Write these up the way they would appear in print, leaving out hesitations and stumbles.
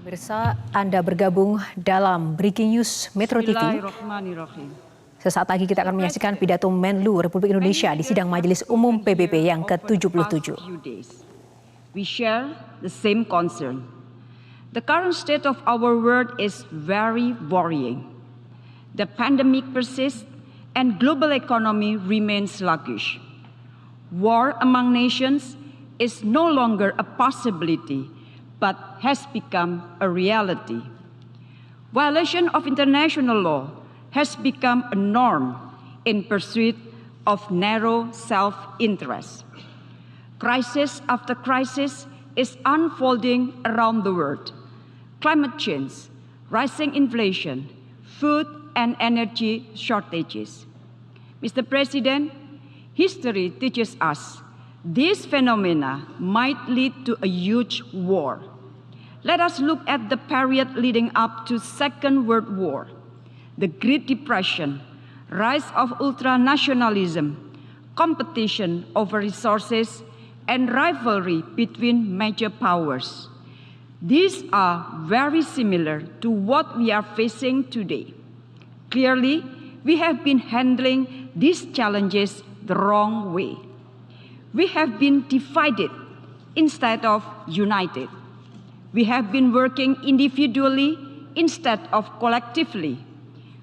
Pemirsa, Anda bergabung dalam Breaking News MetroTv. Sesaat lagi kita akan menyaksikan pidato Menlu Republik Indonesia di Sidang Majelis Umum PBB yang ke-77. We share the same concern. The current state of our world is very worrying. The pandemic persists and global economy remains sluggish. War among nations is no longer a possibility, but has become a reality. Violation of international law has become a norm in pursuit of narrow self-interest. Crisis after crisis is unfolding around the world. Climate change, rising inflation, food and energy shortages. Mr. President, history teaches us these phenomena might lead to a huge war. Let us look at the period leading up to Second World War, the Great Depression, rise of ultranationalism, competition over resources, and rivalry between major powers. These are very similar to what we are facing today. Clearly, we have been handling these challenges the wrong way. We have been divided instead of united. We have been working individually instead of collectively.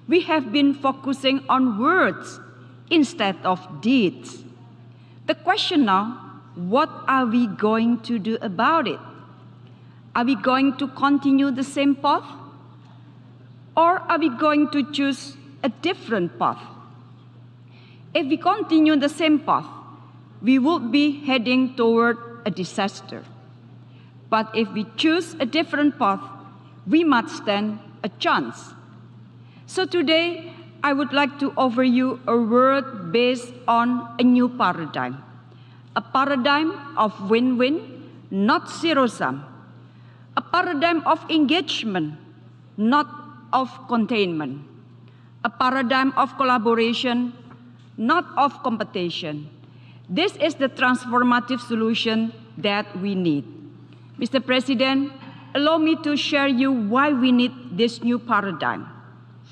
We have been focusing on words instead of deeds. The question now, what are we going to do about it? Are we going to continue the same path? Or are we going to choose a different path? If we continue the same path, we would be heading toward a disaster. But if we choose a different path, we must stand a chance. So today, I would like to offer you a word based on a new paradigm. A paradigm of win-win, not zero-sum. A paradigm of engagement, not of containment. A paradigm of collaboration, not of competition. This is the transformative solution that we need. Mr. President, allow me to share you why we need this new paradigm.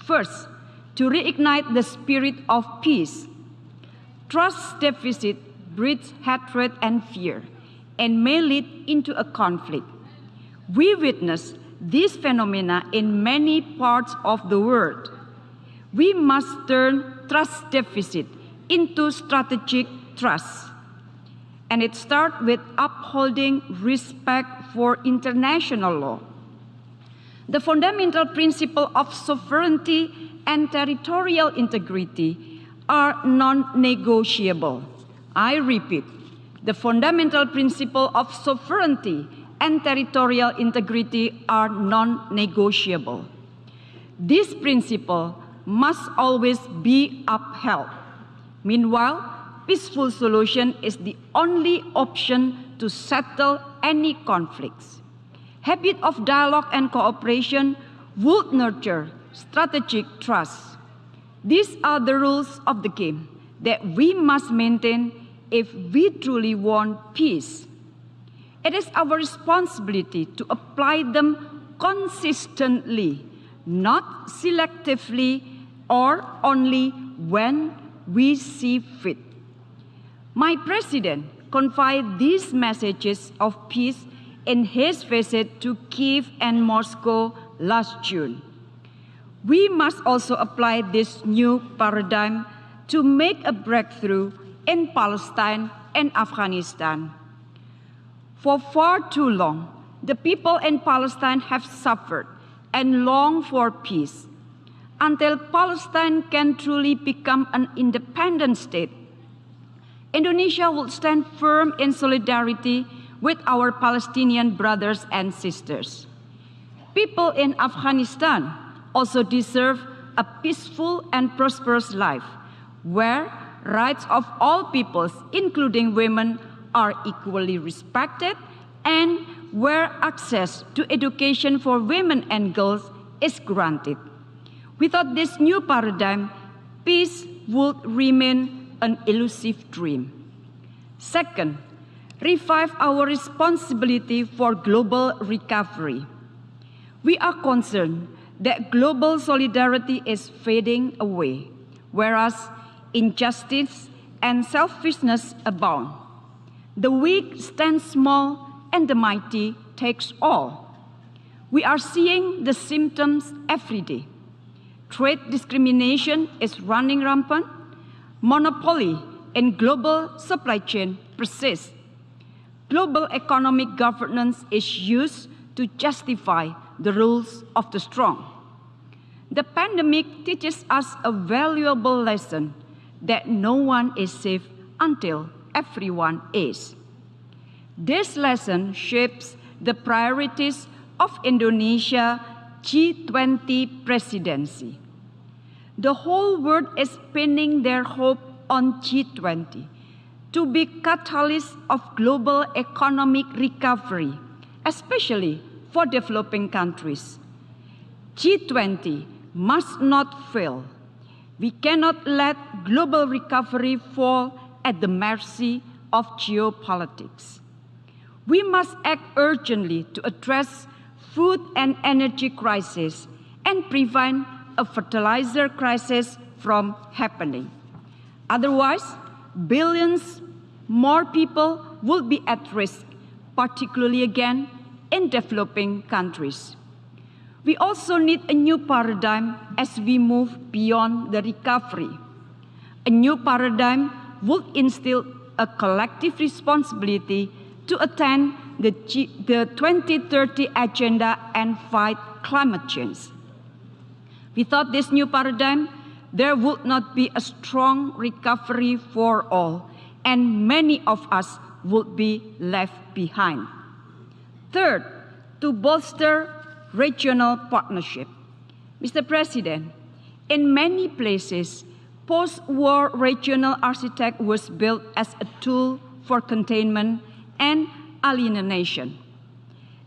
First, to reignite the spirit of peace. Trust deficit breeds hatred and fear and may lead into a conflict. We witness this phenomena in many parts of the world. We must turn trust deficit into strategic trust. And it starts with upholding respect for international law. The fundamental principle of sovereignty and territorial integrity are non-negotiable. I repeat, the fundamental principle of sovereignty and territorial integrity are non-negotiable. This principle must always be upheld. Meanwhile, peaceful solution is the only option to settle any conflicts. Habit of dialogue and cooperation would nurture strategic trust. These are the rules of the game that we must maintain if we truly want peace. It is our responsibility to apply them consistently, not selectively or only when we see fit. My president confided these messages of peace in his visit to Kiev and Moscow last June. We must also apply this new paradigm to make a breakthrough in Palestine and Afghanistan. For far too long, the people in Palestine have suffered and long for peace. Until Palestine can truly become an independent state, Indonesia will stand firm in solidarity with our Palestinian brothers and sisters. People in Afghanistan also deserve a peaceful and prosperous life, where rights of all peoples, including women, are equally respected and where access to education for women and girls is granted. Without this new paradigm, peace would remain an elusive dream. Second, revive our responsibility for global recovery. We are concerned that global solidarity is fading away, whereas injustice and selfishness abound. The weak stand small and the mighty takes all. We are seeing the symptoms every day. Trade discrimination is running rampant. Monopoly in global supply chain persists. Global economic governance is used to justify the rules of the strong. The pandemic teaches us a valuable lesson that no one is safe until everyone is. This lesson shapes the priorities of Indonesia G20 presidency. The whole world is pinning their hope on G20 to be catalyst of global economic recovery, especially for developing countries. G20 must not fail. We cannot let global recovery fall at the mercy of geopolitics. We must act urgently to address food and energy crisis and prevent a fertilizer crisis from happening. Otherwise, billions more people will be at risk, particularly again in developing countries. We also need a new paradigm as we move beyond the recovery. A new paradigm will instill a collective responsibility to attain the 2030 agenda and fight climate change. Without this new paradigm, there would not be a strong recovery for all, and many of us would be left behind. Third, to bolster regional partnership. Mr. President, in many places, post-war regional architecture was built as a tool for containment and alienation.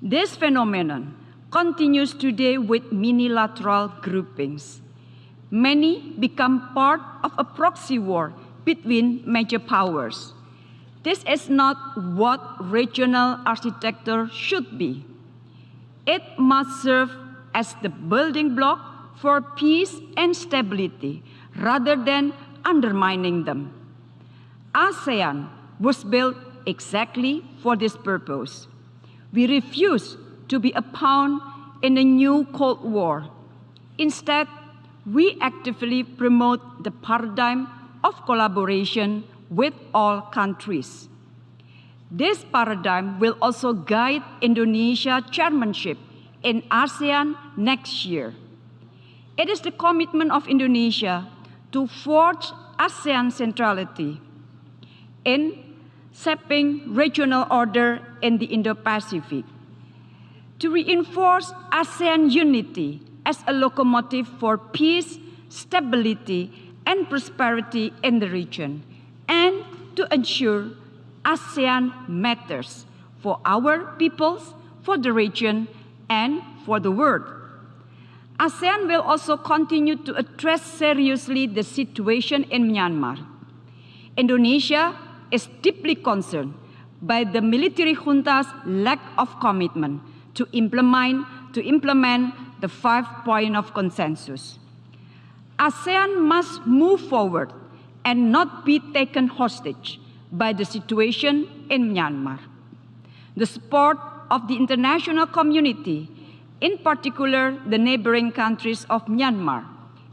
This phenomenon continues today with minilateral groupings. Many become part of a proxy war between major powers. This is not what regional architecture should be. It must serve as the building block for peace and stability rather than undermining them. ASEAN was built exactly for this purpose. We refuse to be a pawn in a new Cold War. Instead, we actively promote the paradigm of collaboration with all countries. This paradigm will also guide Indonesia's chairmanship in ASEAN next year. It is the commitment of Indonesia to forge ASEAN centrality in shaping regional order in the Indo-Pacific, to reinforce ASEAN unity as a locomotive for peace, stability, and prosperity in the region, and to ensure ASEAN matters for our peoples, for the region, and for the world. ASEAN will also continue to address seriously the situation in Myanmar. Indonesia is deeply concerned by the military junta's lack of commitment to implement the 5 points of consensus. ASEAN must move forward and not be taken hostage by the situation in Myanmar. The support of the international community, in particular the neighboring countries of Myanmar,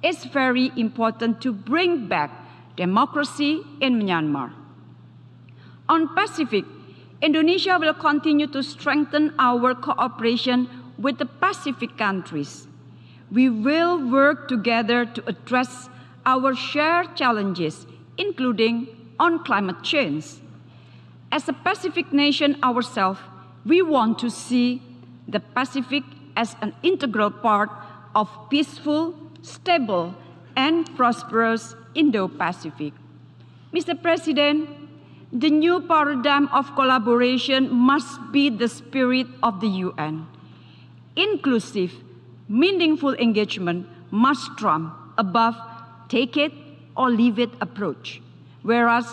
is very important to bring back democracy in Myanmar. On Pacific, Indonesia will continue to strengthen our cooperation with the Pacific countries. We will work together to address our shared challenges, including on climate change. As a Pacific nation ourselves, we want to see the Pacific as an integral part of peaceful, stable, and prosperous Indo-Pacific. Mr. President, the new paradigm of collaboration must be the spirit of the UN. Inclusive, meaningful engagement must trump above take it or leave it approach, whereas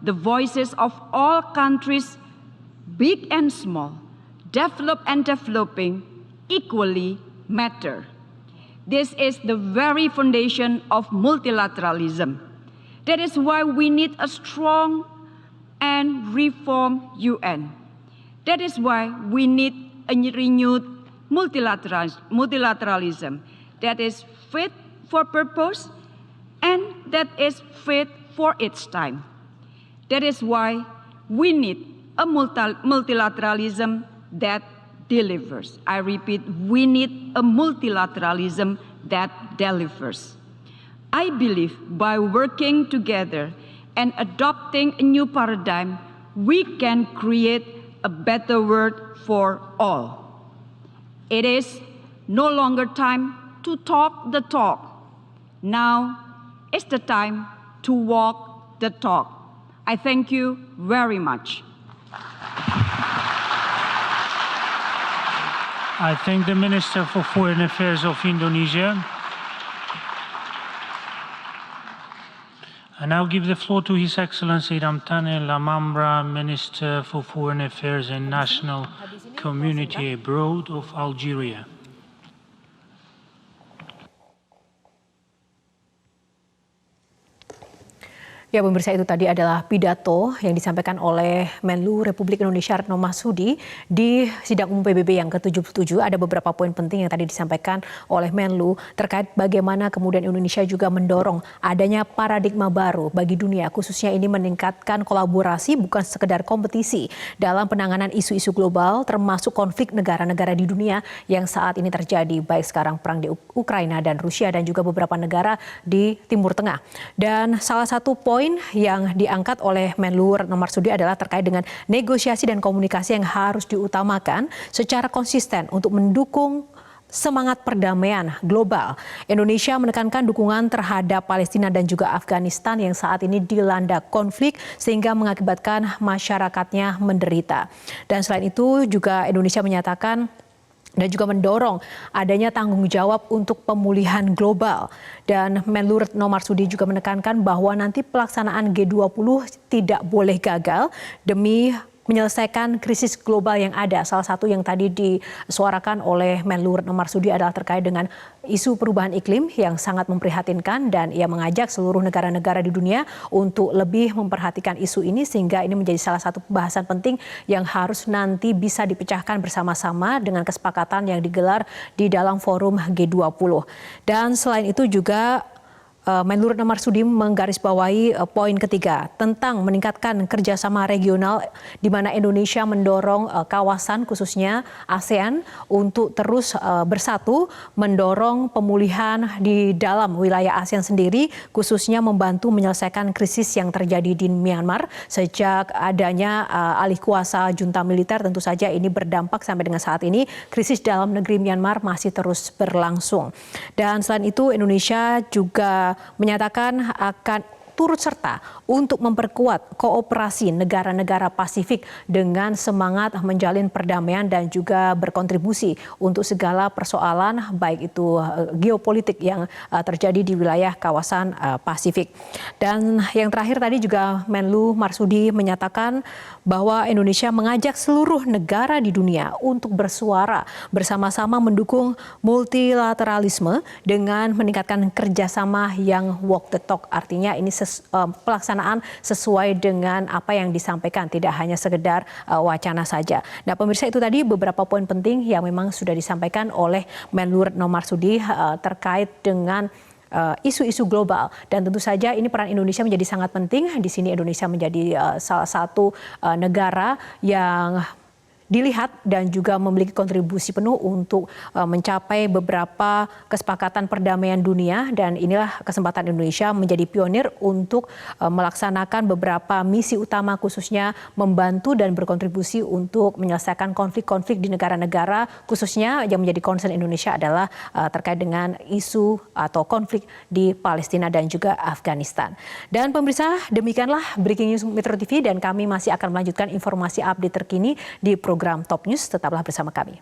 the voices of all countries, big and small, developed and developing, equally matter. This is the very foundation of multilateralism. That is why we need a strong and reformed UN. That is why we need a renewed multilateralism that is fit for purpose and that is fit for its time. That is why we need a multilateralism that delivers. I repeat, we need a multilateralism that delivers. I believe by working together and adopting a new paradigm, we can create a better world for all. It is no longer time to talk the talk. Now is the time to walk the talk. I thank you very much. I thank the Minister for Foreign Affairs of Indonesia. I now give the floor to His Excellency Ramtane Lamamra, Minister for Foreign Affairs and National Community Abroad of Algeria. Ya, pemirsa, itu tadi adalah pidato yang disampaikan oleh Menlu Republik Indonesia Retno Marsudi di Sidang Umum PBB yang ke-77. Ada beberapa poin penting yang tadi disampaikan oleh Menlu terkait bagaimana kemudian Indonesia juga mendorong adanya paradigma baru bagi dunia, khususnya ini meningkatkan kolaborasi bukan sekedar kompetisi dalam penanganan isu-isu global termasuk konflik negara-negara di dunia yang saat ini terjadi, baik sekarang perang di Ukraina dan Rusia dan juga beberapa negara di Timur Tengah. Dan salah satu poin yang diangkat oleh Menlu Retno Marsudi adalah terkait dengan negosiasi dan komunikasi yang harus diutamakan secara konsisten untuk mendukung semangat perdamaian global. Indonesia menekankan dukungan terhadap Palestina dan juga Afghanistan yang saat ini dilanda konflik sehingga mengakibatkan masyarakatnya menderita. Dan selain itu juga Indonesia menyatakan dan juga mendorong adanya tanggung jawab untuk pemulihan global. Dan Menlu Retno Marsudi juga menekankan bahwa nanti pelaksanaan G20 tidak boleh gagal demi menyelesaikan krisis global yang ada. Salah satu yang tadi disuarakan oleh Menlu Retno Marsudi adalah terkait dengan isu perubahan iklim yang sangat memprihatinkan, dan ia mengajak seluruh negara-negara di dunia untuk lebih memperhatikan isu ini sehingga ini menjadi salah satu pembahasan penting yang harus nanti bisa dipecahkan bersama-sama dengan kesepakatan yang digelar di dalam forum G20. Dan selain itu juga Menlu Retno Marsudi menggarisbawahi poin ketiga tentang meningkatkan kerjasama regional di mana Indonesia mendorong kawasan khususnya ASEAN untuk terus bersatu, mendorong pemulihan di dalam wilayah ASEAN sendiri, khususnya membantu menyelesaikan krisis yang terjadi di Myanmar sejak adanya alih kuasa junta militer. Tentu saja ini berdampak sampai dengan saat ini krisis dalam negeri Myanmar masih terus berlangsung. Dan selain itu Indonesia juga menyatakan akan turut serta untuk memperkuat kooperasi negara-negara Pasifik dengan semangat menjalin perdamaian dan juga berkontribusi untuk segala persoalan baik itu geopolitik yang terjadi di wilayah kawasan Pasifik. Dan yang terakhir tadi juga Menlu Marsudi menyatakan bahwa Indonesia mengajak seluruh negara di dunia untuk bersuara bersama-sama mendukung multilateralisme dengan meningkatkan kerjasama yang walk the talk. Artinya ini pelaksanaan sesuai dengan apa yang disampaikan, tidak hanya sekedar wacana saja. Nah, pemirsa, itu tadi beberapa poin penting yang memang sudah disampaikan oleh Menlu Retno Marsudi terkait dengan isu-isu global, dan tentu saja ini peran Indonesia menjadi sangat penting. Di sini Indonesia menjadi salah satu negara yang dilihat dan juga memiliki kontribusi penuh untuk mencapai beberapa kesepakatan perdamaian dunia, dan inilah kesempatan Indonesia menjadi pionir untuk melaksanakan beberapa misi utama, khususnya membantu dan berkontribusi untuk menyelesaikan konflik-konflik di negara-negara, khususnya yang menjadi concern Indonesia adalah terkait dengan isu atau konflik di Palestina dan juga Afghanistan. Dan pemirsa, demikianlah Breaking News MetroTv, dan kami masih akan melanjutkan informasi update terkini di program Top News. Tetaplah bersama kami.